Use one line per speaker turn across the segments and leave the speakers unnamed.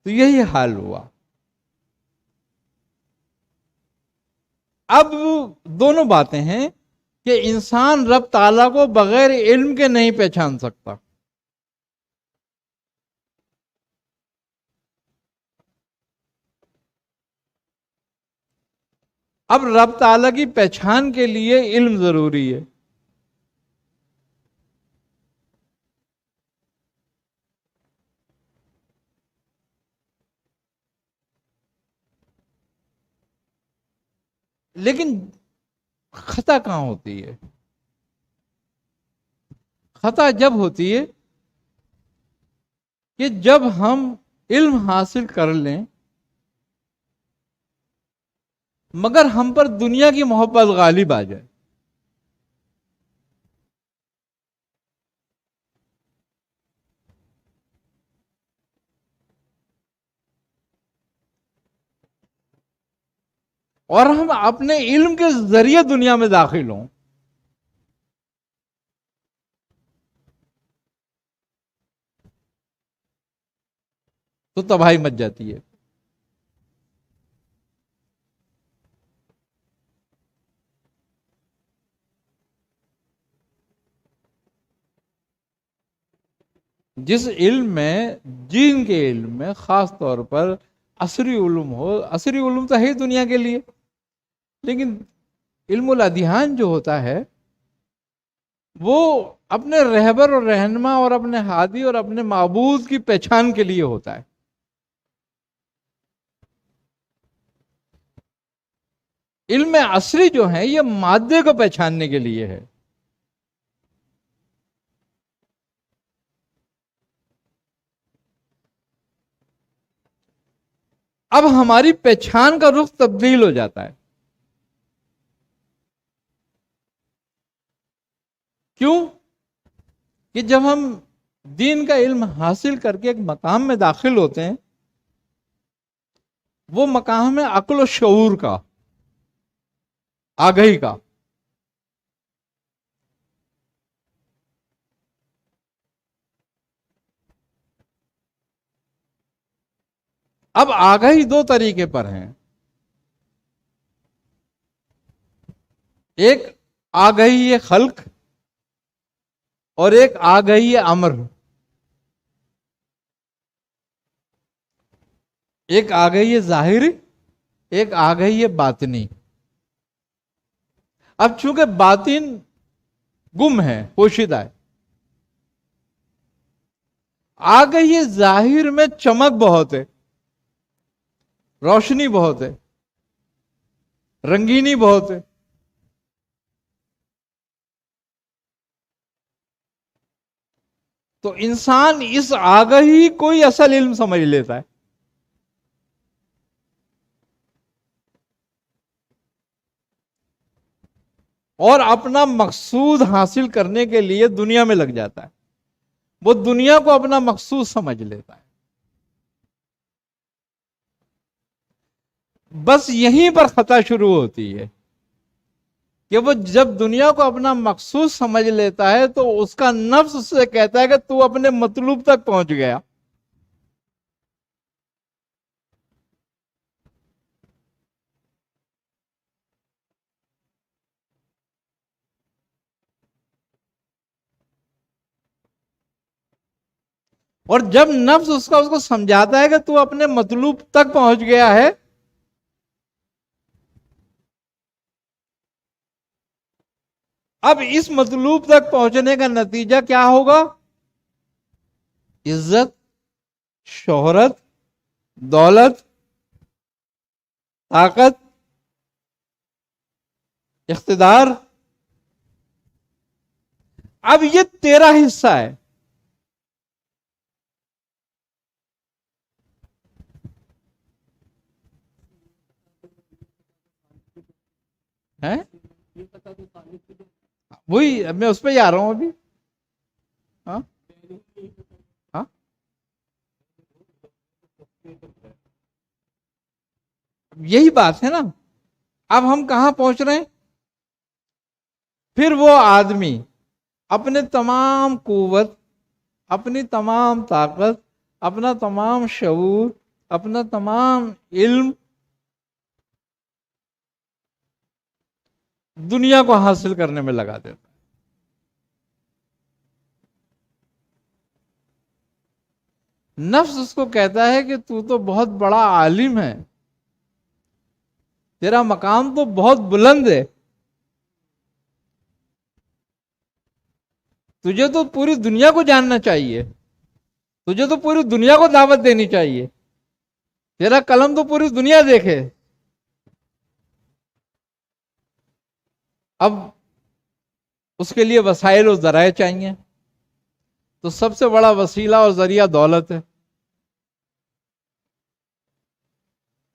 تو یہی حال ہوا. اب دونوں باتیں ہیں کہ انسان رب تعالیٰ کو بغیر علم کے نہیں پہچان سکتا. اب رب تعالیٰ کی پہچان کے لیے علم ضروری ہے. لیکن خطا کہاں ہوتی ہے؟ خطا جب ہوتی ہے کہ جب ہم علم حاصل کر لیں مگر ہم پر دنیا کی محبت غالب آ جائے. اور ہم اپنے علم کے ذریعے دنیا میں داخل ہوں. تو تباہی مچ جاتی ہے. جس علم میں، جین کے علم میں خاص طور پر عصری علوم ہو، عصری علوم تو ہے ہی دنیا کے لیے، لیکن علم الادیان جو ہوتا ہے وہ اپنے رہبر اور رہنما اور اپنے ہادی اور اپنے معبود کی پہچان کے لیے ہوتا ہے. علم عصری جو ہے یہ مادے کو پہچاننے کے لیے ہے. اب ہماری پہچان کا رخ تبدیل ہو جاتا ہے. کیوں؟ کہ جب ہم دین کا علم حاصل کر کے ایک مقام میں داخل ہوتے ہیں، وہ مقام ہے عقل و شعور کا، آگہی کا. اب آگہی دو طریقے پر ہیں. ایک آگہی خلق اور ایک آگہی امر. ایک آگہی ظاہری، ایک آگہی باطنی. اب چونکہ باطن گم ہے، پوشیدہ ہے، آگہی ظاہر میں چمک بہت ہے، روشنی بہت ہے، رنگینی بہت ہے. تو انسان اس آگہی کو ہی اصل علم سمجھ لیتا ہے. اور اپنا مقصود حاصل کرنے کے لیے دنیا میں لگ جاتا ہے. وہ دنیا کو اپنا مقصود سمجھ لیتا ہے. بس یہیں پر خطا شروع ہوتی ہے کہ وہ جب دنیا کو اپنا مقصود سمجھ لیتا ہے تو اس کا نفس اس سے کہتا ہے کہ تو اپنے مطلوب تک پہنچ گیا. اور جب نفس اس کو سمجھاتا ہے کہ تو اپنے مطلوب تک پہنچ گیا ہے، اب اس مطلوب تک پہنچنے کا نتیجہ کیا ہوگا؟ عزت، شہرت، دولت، طاقت، اقتدار. اب یہ تیرا حصہ ہے. وہی میں اس پہ ہی آ رہا ہوں ابھی. ہاں ہاں یہی بات ہے نا. اب ہم کہاں پہنچ رہے ہیں؟ پھر وہ آدمی اپنے تمام قوت، اپنی تمام طاقت، اپنا تمام شعور اپنا تمام علم دنیا کو حاصل کرنے میں لگا دیتا. نفس اس کو کہتا ہے کہ تو بہت بڑا عالم ہے، تیرا مقام تو بہت بلند ہے، تجھے تو پوری دنیا کو جاننا چاہیے، تجھے تو پوری دنیا کو دعوت دینی چاہیے، تیرا قلم تو پوری دنیا دیکھے. اب اس کے لیے وسائل و ذرائع چاہیے، تو سب سے بڑا وسیلہ اور ذریعہ دولت ہے.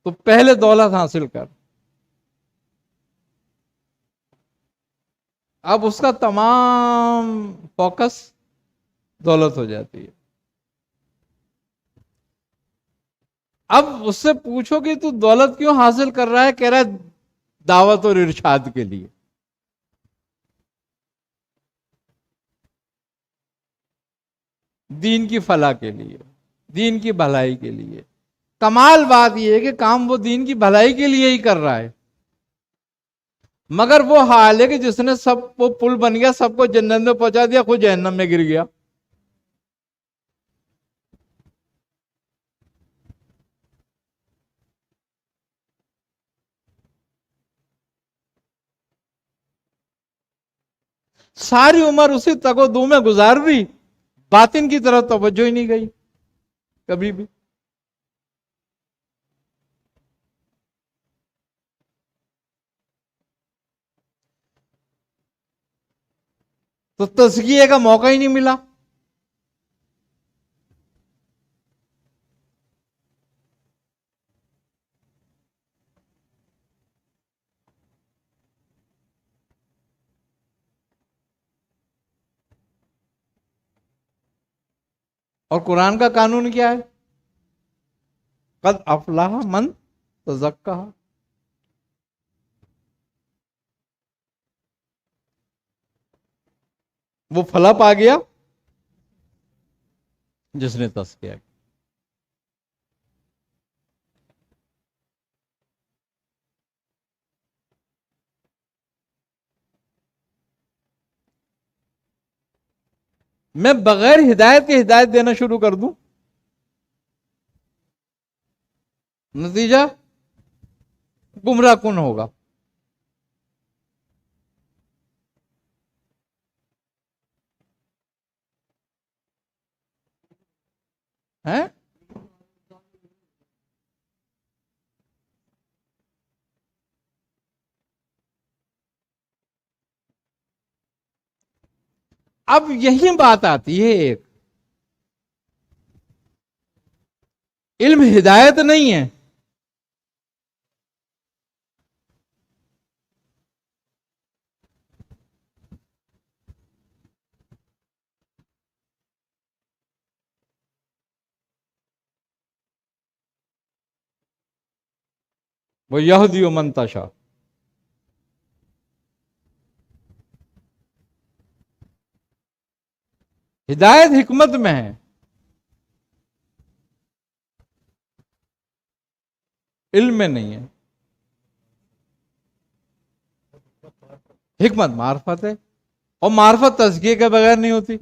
تو پہلے دولت حاصل کر. اب اس کا تمام فوکس دولت ہو جاتی ہے. اب اس سے پوچھو کہ تو دولت کیوں حاصل کر رہا ہے، کہہ رہا ہے دعوت اور ارشاد کے لیے. دین کی فلاح کے لیے، دین کی بھلائی کے لیے. کمال بات یہ ہے کہ کام وہ دین کی بھلائی کے لیے ہی کر رہا ہے، مگر وہ حال ہے کہ جس نے سب وہ پل بن گیا، سب کو جنت میں پہنچا دیا، خود جہنم میں گر گیا. ساری عمر اسی تگ و دو میں گزار دی، باطن کی طرف توجہ ہی نہیں گئی کبھی بھی. تو تزکیے کا موقع ہی نہیں ملا. اور قرآن کا قانون کیا ہے؟ قد افلاح من تزکا. وہ فلاح پا گیا جس نے تزکیہ کیا. میں بغیر ہدایت کے ہدایت دینا شروع کر دوں، نتیجہ گمراہ کن ہوگا. ہیں؟ اب یہی بات آتی ہے، ایک علم ہدایت نہیں ہے، وہ یہدی من تشاء. ہدایت حکمت میں ہے، علم میں نہیں ہے. حکمت معرفت ہے، اور معرفت تزکیے کے بغیر نہیں ہوتی.